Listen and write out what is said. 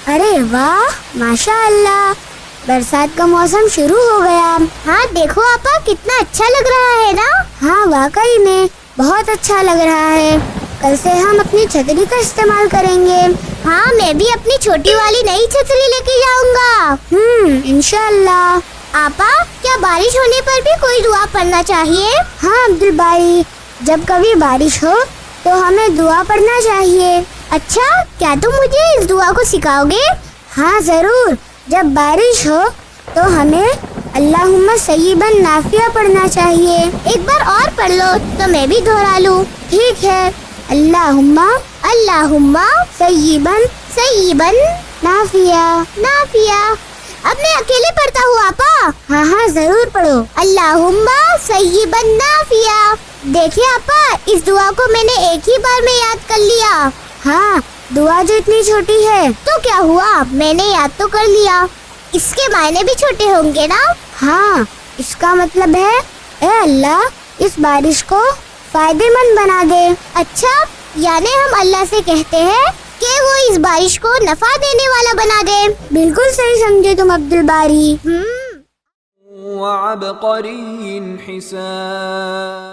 ارے واہ ماشاء اللہ، برسات کا موسم شروع ہو گیا۔ ہاں دیکھو آپا کتنا اچھا لگ رہا ہے نا۔ ہاں واقعی میں بہت اچھا لگ رہا ہے۔ کل سے ہم اپنی چھتری کا استعمال کریں گے۔ ہاں میں بھی اپنی چھوٹی والی نئی چھتری لے کے جاؤں گا۔ انشاءاللہ۔ آپا کیا بارش ہونے پر بھی کوئی دعا پڑھنا چاہیے؟ ہاں عبدل بھائی، جب کبھی بارش ہو تو ہمیں دعا پڑھنا چاہیے۔ اچھا، کیا تم مجھے اس دعا کو سکھاؤ گے؟ ہاں ضرور، جب بارش ہو تو ہمیں اللہم صیبا نافعہ پڑھنا چاہیے۔ ایک بار اور پڑھ لو تو میں بھی دہرا لوں۔ ٹھیک ہے، اللہم صیبا نافعہ۔ نافعہ۔ اب میں اکیلے پڑھتا ہوں آپا۔ ہاں ہاں ضرور پڑھو۔ اللہم صیبا نافعہ۔ دیکھیے آپا، اس دعا کو میں نے ایک ہی بار میں یاد کر لیا۔ ہاں، دعا جو اتنی چھوٹی ہے تو کیا ہوا، میں نے یاد تو کر لیا، اس کے معنی بھی چھوٹے ہوں گے نا؟ ہاں، اس کا مطلب ہے اے اللہ اس بارش کو فائدے مند بنا دے۔ اچھا، یعنی ہم اللہ سے کہتے ہیں کہ وہ اس بارش کو نفع دینے والا بنا دے۔ بالکل صحیح سمجھے تم عبدل باری۔ وعبقری حسان